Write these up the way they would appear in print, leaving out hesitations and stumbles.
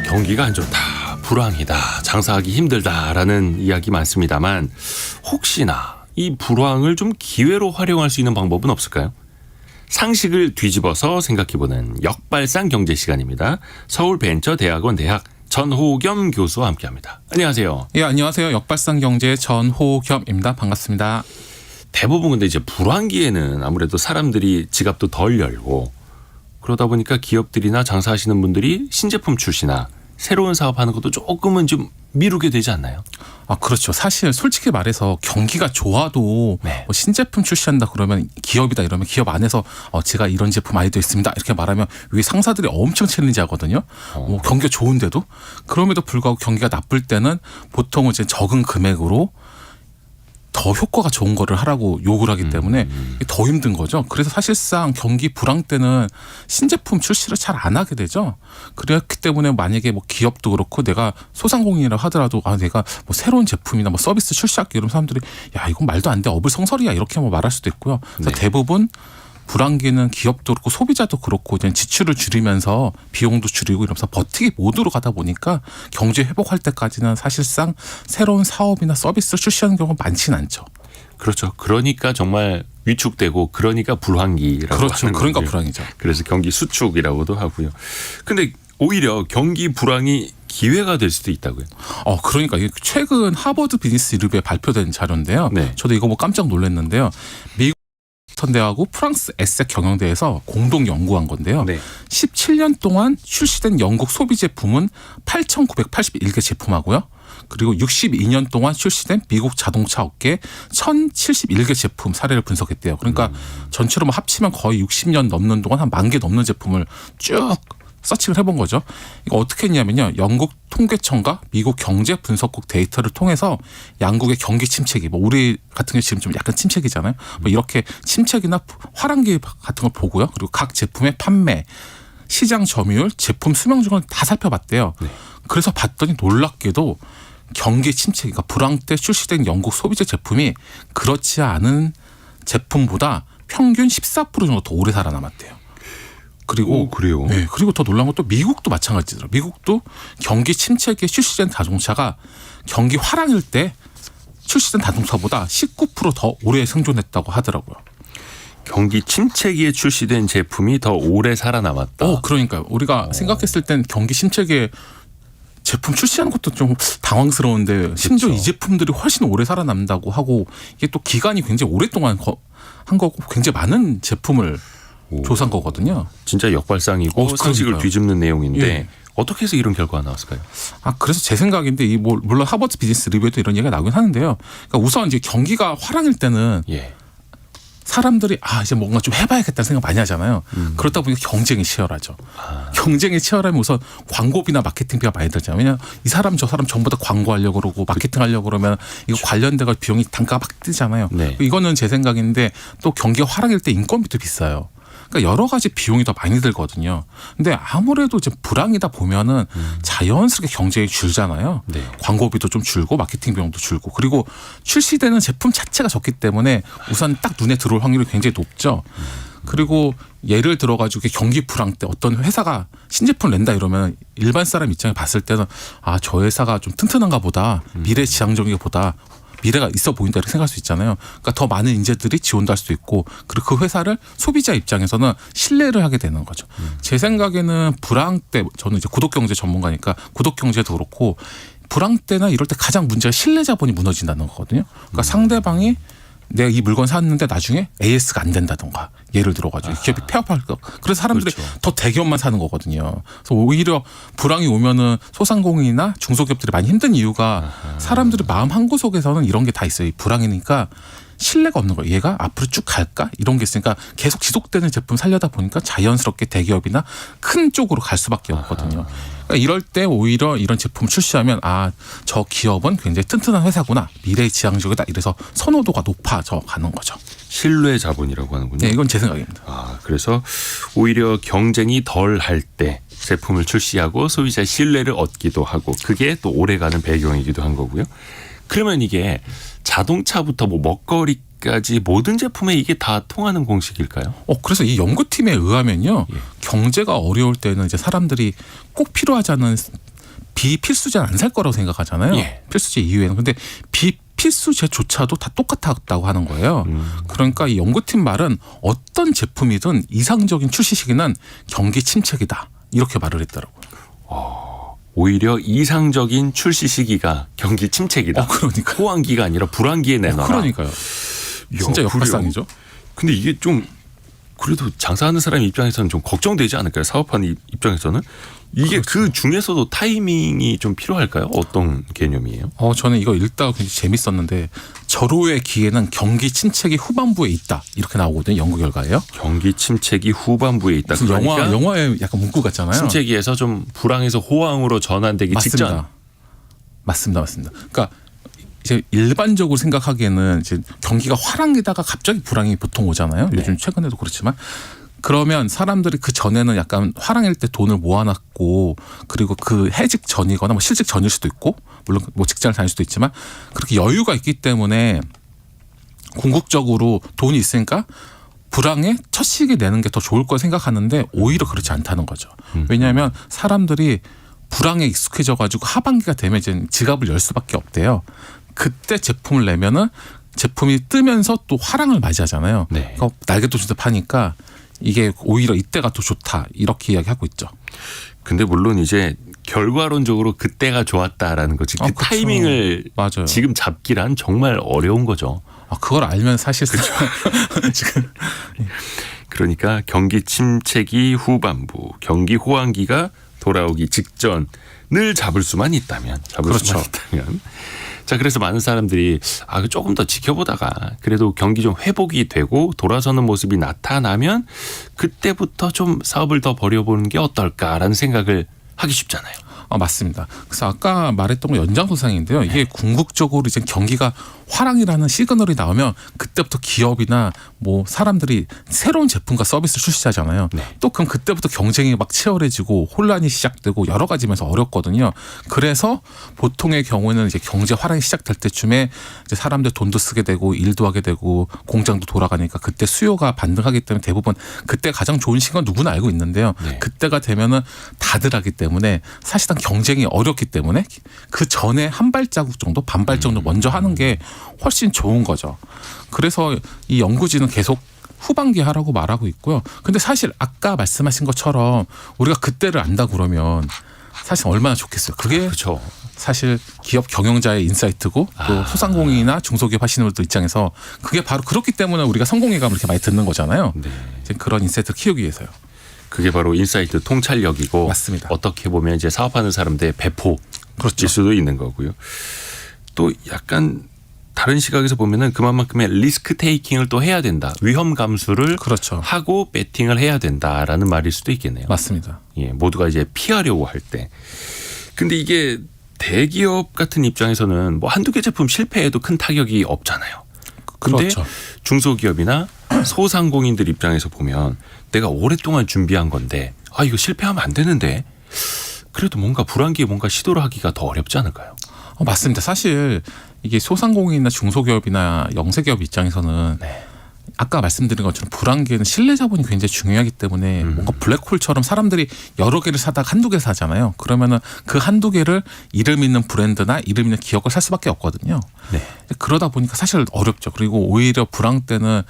경기가 안 좋다, 불황이다, 장사하기 힘들다라는 이야기 많습니다만 혹시나 이 불황을 좀 기회로 활용할 수 있는 방법은 없을까요? 상식을 뒤집어서 생각해보는 역발상 경제 시간입니다. 서울벤처대학원 대학 전호겸 교수와 함께합니다. 안녕하세요. 예, 안녕하세요. 역발상 경제 전호겸입니다. 반갑습니다. 대부분 근데 이제 불황기에는 아무래도 사람들이 지갑도 덜 열고 그러다 보니까 기업들이나 장사하시는 분들이 신제품 출시나 새로운 사업하는 것도 조금은 좀 미루게 되지 않나요? 아, 그렇죠. 사실 솔직히 말해서 경기가 좋아도 네. 뭐 신제품 출시한다 그러면 기업이다 이러면 기업 안에서 제가 이런 제품 아이디어 있습니다 이렇게 말하면 위에 상사들이 엄청 챌린지하거든요. 뭐 경기가 좋은데도 그럼에도 불구하고 경기가 나쁠 때는 보통 이제 적은 금액으로 더 효과가 좋은 거를 하라고 요구를 하기 때문에 더 힘든 거죠. 그래서 사실상 경기 불황 때는 신제품 출시를 잘 안 하게 되죠. 그렇기 때문에 만약에 뭐 기업도 그렇고 내가 소상공인이라고 하더라도 내가 뭐 새로운 제품이나 뭐 서비스 출시할게 이러면 사람들이 야 이건 말도 안 돼 어불성설이야 이렇게 뭐 말할 수도 있고요. 그래서 네. 대부분 불황기는 기업도 그렇고 소비자도 그렇고 이제 지출을 줄이면서 비용도 줄이고 이러면서 버티기 모드로 가다 보니까 경제 회복할 때까지는 사실상 새로운 사업이나 서비스를 출시하는 경우가 많지는 않죠. 그렇죠. 그러니까 정말 위축되고 그러니까 불황기라고 그렇죠. 하는 그러니까 거고요. 불황이죠. 그래서 경기 수축이라고도 하고요. 근데 오히려 경기 불황이 기회가 될 수도 있다고요. 그러니까 이게 최근 하버드 비즈니스 리뷰에 발표된 자료인데요. 네. 저도 이거 보고 깜짝 놀랐는데요. 미국 대하고 프랑스 에셋 경영대에서 공동 연구한 건데요. 네. 17년 동안 출시된 영국 소비 제품은 8,981개 제품하고요. 그리고 62년 동안 출시된 미국 자동차 업계 1,071개 제품 사례를 분석했대요. 그러니까 전체로 뭐 합치면 거의 60년 넘는 동안 한 10,000개 넘는 제품을 쭉 서칭을 해본 거죠. 이거 어떻게 했냐면요. 영국 통계청과 미국 경제분석국 데이터를 통해서 양국의 경기 침체기, 뭐 우리 같은 경우 지금 좀 약간 침체기잖아요. 뭐 이렇게 침체기나 화랑기 같은 걸 보고요. 그리고 각 제품의 판매, 시장 점유율, 제품 수명 등을 다 살펴봤대요. 네. 그래서 봤더니 놀랍게도 경기 침체기, 그러니까 불황 때 출시된 영국 소비재 제품이 그렇지 않은 제품보다 평균 14% 정도 더 오래 살아남았대요. 그리고 그래요? 네, 그리고 더 놀라운 것도 미국도 마찬가지더라고요. 미국도 경기 침체기에 출시된 자동차가 경기 화랑일 때 출시된 자동차보다 19% 더 오래 생존했다고 하더라고요. 경기 침체기에 출시된 제품이 더 오래 살아남았다. 그러니까요. 우리가 생각했을 땐 경기 침체기에 제품 출시하는 것도 좀 당황스러운데 심지어 그렇죠. 이 제품들이 훨씬 오래 살아남는다고 하고 이게 또 기간이 굉장히 오랫동안 한 거고 굉장히 많은 제품을 조사한 거거든요. 진짜 역발상이고 상식을 그러니까요. 뒤집는 내용인데 예. 어떻게 해서 이런 결과가 나왔을까요? 그래서 제 생각인데 물론 하버드 비즈니스 리뷰에도 이런 얘기가 나오긴 하는데요. 그러니까 우선 이제 경기가 화랑일 때는 예. 사람들이 이제 뭔가 좀 해봐야겠다는 생각 많이 하잖아요. 그렇다 보니까 경쟁이 치열하죠. 경쟁이 치열하면 우선 광고비나 마케팅비가 많이 들잖아요. 왜냐하면 이 사람 저 사람 전부 다 광고하려고 그러고 마케팅하려고 그러면 이거 관련돼가 비용이 단가가 막 뜨잖아요. 네. 이거는 제 생각인데 또 경기가 화랑일 때 인건비도 비싸요. 그러니까 여러 가지 비용이 더 많이 들거든요. 근데 아무래도 이제 불황이다 보면은 자연스럽게 경쟁이 줄잖아요. 네. 광고비도 좀 줄고 마케팅 비용도 줄고 그리고 출시되는 제품 자체가 적기 때문에 우선 딱 눈에 들어올 확률이 굉장히 높죠. 그리고 예를 들어가지고 경기 불황 때 어떤 회사가 신제품 낸다 이러면 일반 사람 입장에 봤을 때는 저 회사가 좀 튼튼한가 보다 미래지향적인가 보다 미래가 있어 보인다 이렇게 생각할 수 있잖아요. 그러니까 더 많은 인재들이 지원도 할 수도 있고 그리고 그 회사를 소비자 입장에서는 신뢰를 하게 되는 거죠. 제 생각에는 불황 때 저는 이제 구독경제 전문가니까 구독경제도 그렇고 불황 때나 이럴 때 가장 문제가 신뢰 자본이 무너진다는 거거든요. 그러니까 상대방이 내가 이 물건 샀는데 나중에 AS가 안 된다던가 예를 들어가지고 기업이 폐업할 거. 그래서 사람들이 그렇죠. 더 대기업만 사는 거거든요. 그래서 오히려 불황이 오면은 소상공인이나 중소기업들이 많이 힘든 이유가 사람들이 마음 한구석에서는 이런 게 다 있어요. 이 불황이니까 신뢰가 없는 거예요. 얘가 앞으로 쭉 갈까? 이런 게 있으니까 계속 지속되는 제품 살려다 보니까 자연스럽게 대기업이나 큰 쪽으로 갈 수밖에 없거든요. 그러니까 이럴 때 오히려 이런 제품 출시하면 저 기업은 굉장히 튼튼한 회사구나. 미래지향적이다. 이래서 선호도가 높아져 가는 거죠. 신뢰 자본이라고 하는군요. 네, 이건 제 생각입니다. 그래서 오히려 경쟁이 덜 할 때 제품을 출시하고 소비자 신뢰를 얻기도 하고 그게 또 오래가는 배경이기도 한 거고요. 그러면 이게 자동차부터 뭐 먹거리까지 모든 제품에 이게 다 통하는 공식일까요? 그래서 이 연구팀에 의하면요. 경제가 어려울 때는 이제 사람들이 꼭 필요하지 않은 비필수제는 안 살 거라고 생각하잖아요. 예. 필수제 이후에는. 근데 비필수제조차도 다 똑같았다고 하는 거예요. 그러니까 이 연구팀 말은 어떤 제품이든 이상적인 출시 시기는 경기 침체기다. 이렇게 말을 했더라고요. 오히려 이상적인 출시 시기가 경기 침체기다. 그러니까. 호황기가 아니라 불황기에 내놔라. 그러니까요. 진짜 역발상이죠. 근데 이게 좀 그래도 장사하는 사람 입장에서는 좀 걱정되지 않을까요? 사업하는 입장에서는 이게 그렇죠. 그 중에서도 타이밍이 좀 필요할까요? 어떤 개념이에요? 저는 이거 읽다가 굉장히 재밌었는데 절호의 기회는 경기 침체기 후반부에 있다. 이렇게 나오거든요. 연구 결과예요. 경기 침체기 후반부에 있다. 무슨 그러니까 영화의 약간 문구 같잖아요. 침체기에서 좀 불황에서 호황으로 전환되기 직전. 맞습니다. 그러니까 이제 일반적으로 생각하기에는 이제 경기가 화랑이다가 갑자기 불황이 보통 오잖아요. 요즘 최근에도 그렇지만 그러면 사람들이 그 전에는 약간 화랑일 때 돈을 모아놨고 그리고 그 해직 전이거나 뭐 실직 전일 수도 있고 물론 뭐 직장을 다닐 수도 있지만 그렇게 여유가 있기 때문에 궁극적으로 돈이 있으니까 불황에 첫 시기에 내는 게 더 좋을 거 생각하는데 오히려 그렇지 않다는 거죠. 왜냐하면 사람들이 불황에 익숙해져 가지고 하반기가 되면 이제 지갑을 열 수밖에 없대요. 그때 제품을 내면은 제품이 뜨면서 또 화랑을 맞이하잖아요. 네. 그러니까 날개도 파니까 이게 오히려 이때가 더 좋다 이렇게 이야기하고 있죠. 근데 물론 이제 결과론적으로 그때가 좋았다라는 거지. 그 그렇죠. 타이밍을 맞아요. 지금 잡기란 정말 어려운 거죠. 그걸 알면 사실상 지금 그러니까 경기 침체기 후반부, 경기 호황기가 돌아오기 직전을 잡을 수만 있다면, 그렇죠. 자, 그래서 많은 사람들이 조금 더 지켜보다가 그래도 경기 좀 회복이 되고 돌아서는 모습이 나타나면 그때부터 좀 사업을 더 벌여보는 게 어떨까라는 생각을 하기 쉽잖아요. 맞습니다. 그래서 아까 말했던 거 연장선상인데요. 이게 궁극적으로 이제 경기가 화랑이라는 시그널이 나오면 그때부터 기업이나 뭐 사람들이 새로운 제품과 서비스를 출시하잖아요. 또 그럼 그때부터 경쟁이 막 치열해지고 혼란이 시작되고 여러 가지면서 어렵거든요. 그래서 보통의 경우에는 이제 경제 화랑이 시작될 때쯤에 이제 사람들 돈도 쓰게 되고 일도 하게 되고 공장도 돌아가니까 그때 수요가 반등하기 때문에 대부분 그때 가장 좋은 시간 누구나 알고 있는데요. 그때가 되면은 다들 하기 때문에 사실상 경쟁이 어렵기 때문에 그 전에 한 발자국 정도 반 발자국 정도 먼저 하는 게 훨씬 좋은 거죠. 그래서 이 연구진은 계속 후반기 하라고 말하고 있고요. 근데 사실 아까 말씀하신 것처럼 우리가 그때를 안다 그러면 사실 얼마나 좋겠어요. 그게 그렇죠. 사실 기업 경영자의 인사이트고 또 소상공인이나 중소기업 하시는 분들 입장에서 그게 바로 그렇기 때문에 우리가 성공회감을 이렇게 많이 듣는 거잖아요. 이제 그런 인사이트를 키우기 위해서요. 그게 바로 인사이트 통찰력이고 맞습니다. 어떻게 보면 이제 사업하는 사람들의 배포일 수도 있는 거고요. 또 약간 다른 시각에서 보면은 그만큼의 리스크 테이킹을 또 해야 된다. 위험 감수를 하고 배팅을 해야 된다라는 말일 수도 있겠네요. 맞습니다. 예, 모두가 이제 피하려고 할 때. 근데 이게 대기업 같은 입장에서는 뭐 한두 개 제품 실패해도 큰 타격이 없잖아요. 근데 중소기업이나 소상공인들 입장에서 보면 내가 오랫동안 준비한 건데 이거 실패하면 안 되는데 그래도 뭔가 불황기에 뭔가 시도를 하기가 더 어렵지 않을까요? 맞습니다. 사실 이게 소상공인이나 중소기업이나 영세기업 입장에서는 아까 말씀드린 것처럼 불황기에는 신뢰 자본이 굉장히 중요하기 때문에 뭔가 블랙홀처럼 사람들이 여러 개를 사다가 한두 개 사잖아요. 그러면은 그 한두 개를 이름 있는 브랜드나 이름 있는 기업을 살 수밖에 없거든요. 그러다 보니까 사실 어렵죠. 그리고 오히려 불황 때는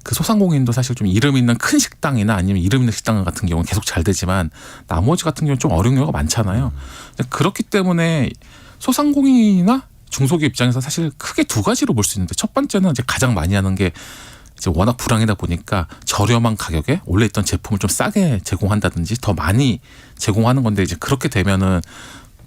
그 소상공인도 사실 좀 이름 있는 큰 식당이나 아니면 이름 있는 식당 같은 경우는 계속 잘 되지만 나머지 같은 경우는 좀 어려운 경우가 많잖아요. 그렇기 때문에 소상공인이나 중소기업 입장에서 사실 크게 두 가지로 볼 수 있는데 첫 번째는 이제 가장 많이 하는 게 이제 워낙 불황이다 보니까 저렴한 가격에 원래 있던 제품을 좀 싸게 제공한다든지 더 많이 제공하는 건데 이제 그렇게 되면은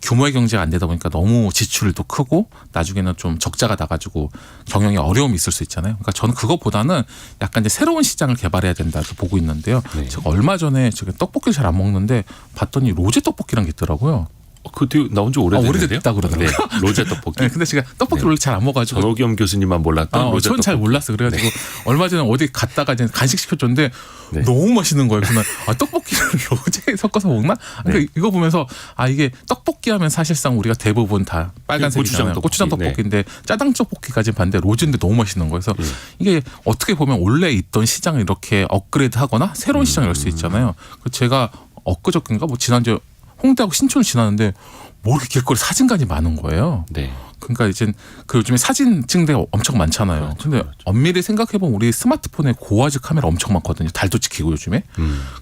규모의 경제가 안 되다 보니까 너무 지출도 크고 나중에는 좀 적자가 나가지고 경영에 어려움이 있을 수 있잖아요. 그러니까 저는 그것보다는 약간 이제 새로운 시장을 개발해야 된다 이렇게 보고 있는데요. 제가 얼마 전에 제가 떡볶이를 잘 안 먹는데 봤더니 로제 떡볶이라는 게 있더라고요. 그때 나온 지 오래됐는데요? 오래됐다 그러더라고요. 로제 떡볶이. 근데 제가 떡볶이를 원래 잘 안 먹어가지고 전호겸 교수님만 몰랐던 로제 떡볶이. 저는 잘 몰랐어요. 그래가지고 얼마 전에 어디 갔다가 이제 간식 시켜줬는데 너무 맛있는 거예요. 그러면 떡볶이를 로제에 섞어서 먹나? 그러니까 이거 보면서 이게 떡볶이 하면 사실상 우리가 대부분 다 빨간색이잖아요. 고추장 떡볶이인데 짜장 떡볶이까지 봤는데 로제인데 너무 맛있는 거예요. 그래서 이게 어떻게 보면 원래 있던 시장을 이렇게 업그레이드하거나 새로운 시장을 열 수 있잖아요. 제가 엊그저께인가 뭐 지난주에 홍대하고 신촌을 지나는데 뭐 이렇게 길거리 사진관이 많은 거예요. 네. 그러니까 이제 그 요즘에 사진 찍는 데가 엄청 많잖아요. 근데 엄밀히 생각해보면 우리 스마트폰에 고화질 카메라 엄청 많거든요. 달도 찍히고 요즘에.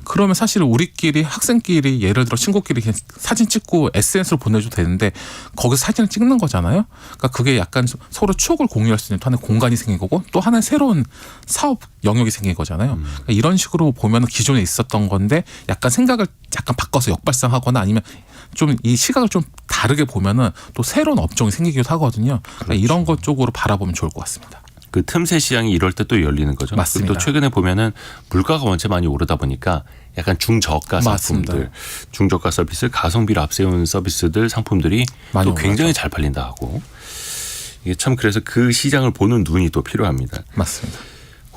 그러면 사실 우리끼리 학생끼리 예를 들어 친구끼리 그냥 사진 찍고 SNS로 보내줘도 되는데 거기서 사진을 찍는 거잖아요. 그러니까 그게 약간 서로 추억을 공유할 수 있는 또 하나의 공간이 생긴 거고 또 하나의 새로운 사업 영역이 생긴 거잖아요. 그러니까 이런 식으로 보면 기존에 있었던 건데 약간 생각을 약간 바꿔서 역발상하거나 아니면 좀 이 시각을 좀 다르게 보면은 또 새로운 업종이 생기기도 하거든요. 그러니까 이런 것 쪽으로 바라보면 좋을 것 같습니다. 그 틈새 시장이 이럴 때 또 열리는 거죠. 맞습니다. 또 최근에 보면은 물가가 원체 많이 오르다 보니까 약간 중저가 맞습니다. 상품들, 중저가 서비스, 가성비를 앞세운 서비스들 상품들이 많이 또 굉장히 올라가죠. 잘 팔린다 하고 이게 참 그래서 그 시장을 보는 눈이 또 필요합니다. 맞습니다.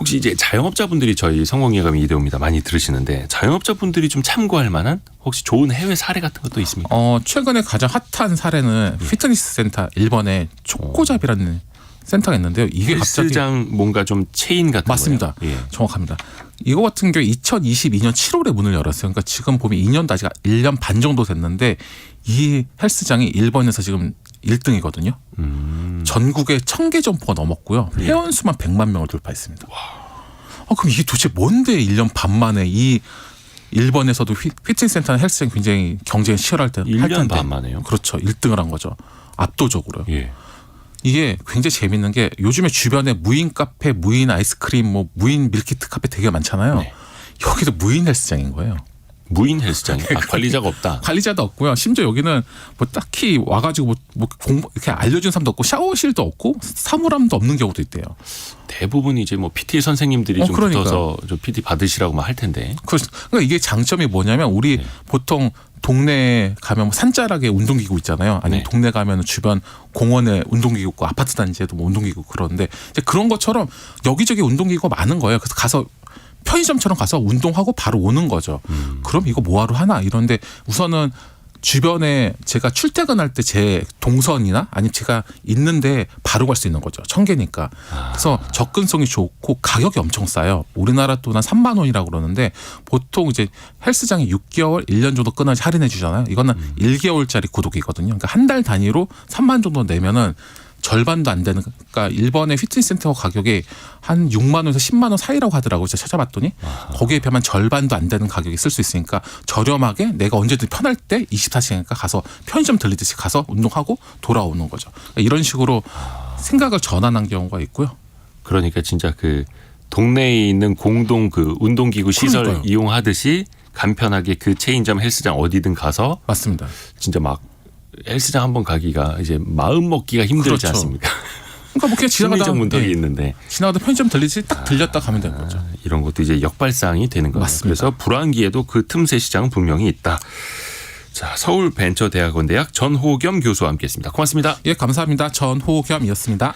혹시 이제 자영업자분들이 저희 성공예감 이대호입니다 많이 들으시는데 자영업자분들이 좀 참고할 만한 혹시 좋은 해외 사례 같은 것도 있습니까? 최근에 가장 핫한 사례는 피트니스 센터 일본의 초코잡이라는 센터가 있는데요. 이게 갑자기 헬스장 뭔가 좀 체인 같은 맞습니다. 거예요? 예. 정확합니다. 이거 같은 경우에 2022년 7월에 문을 열었어요. 그러니까 지금 보면 2년도 아직 1년 반 정도 됐는데 이 헬스장이 일본에서 지금 1등이거든요. 전국에 1000개 점포가 넘었고요. 회원수만 100만 명을 돌파했습니다. 그럼 이게 도대체 뭔데 1년 반 만에 이 일본에서도 피트니스 센터나 헬스장 굉장히 경쟁이 치열할 때 1년 반 만에요? 그렇죠. 1등을 한 거죠. 압도적으로요. 예. 이게 굉장히 재밌는 게 요즘에 주변에 무인 카페, 무인 아이스크림, 뭐 무인 밀키트 카페 되게 많잖아요. 네. 여기도 무인 헬스장인 거예요. 무인 헬스장이 관리자가 없다. 관리자도 없고요. 심지어 여기는 뭐 딱히 와가지고 이렇게 알려준 사람도 없고 샤워실도 없고 사물함도 없는 경우도 있대요. 대부분 이제 뭐 PT 선생님들이 좀 그러니까요. 붙어서 좀 PT 받으시라고 할 텐데. 그러니까 이게 장점이 뭐냐면 우리 보통 동네에 가면 뭐 산자락에 운동기구 있잖아요. 아니면 네. 동네 가면 주변 공원에 운동기구 있고 아파트 단지에도 뭐 운동기구 그러는데 이제 그런 것처럼 여기저기 운동기구가 많은 거예요. 그래서 가서 편의점처럼 가서 운동하고 바로 오는 거죠. 그럼 이거 뭐하러 하나 이런데 우선은 주변에 제가 출퇴근할 때 제 동선이나 아니면 제가 있는데 바로 갈 수 있는 거죠. 1000개니까. 그래서 접근성이 좋고 가격이 엄청 싸요. 우리나라 돈 한 3만 원이라고 그러는데 보통 이제 헬스장이 6개월, 1년 정도 끊어야지 할인해 주잖아요. 이거는 1개월짜리 구독이거든요. 그러니까 한 달 단위로 3만 정도 내면은 절반도 안 되는 그러니까 일본의 피트니스 센터 가격이 한 6만 원에서 10만 원 사이라고 하더라고요. 제가 찾아봤더니 거기에 비하면 절반도 안 되는 가격에 쓸 수 있으니까 저렴하게 내가 언제든 편할 때 24시간이니까 가서 편의점 들리듯이 가서 운동하고 돌아오는 거죠. 그러니까 이런 식으로 생각을 전환한 경우가 있고요. 그러니까 진짜 그 동네에 있는 공동 그 운동기구 시설 그러니까요. 이용하듯이 간편하게 그 체인점 헬스장 어디든 가서 맞습니다. 진짜 막 헬스장 한번 가기가 이제 마음 먹기가 힘들지 그렇죠. 않습니까? 그러니까 뭐 그냥 지나가다 심리적 문턱이 있는데 지나가다 편의점 들리듯이 딱 들렸다 가면 되는 거죠. 이런 것도 이제 역발상이 되는 거예요. 맞습니다. 그래서 불황기에도 그 틈새 시장은 분명히 있다. 자, 서울벤처대학원 대학 전호겸 교수와 함께했습니다. 고맙습니다. 예, 감사합니다. 전호겸이었습니다.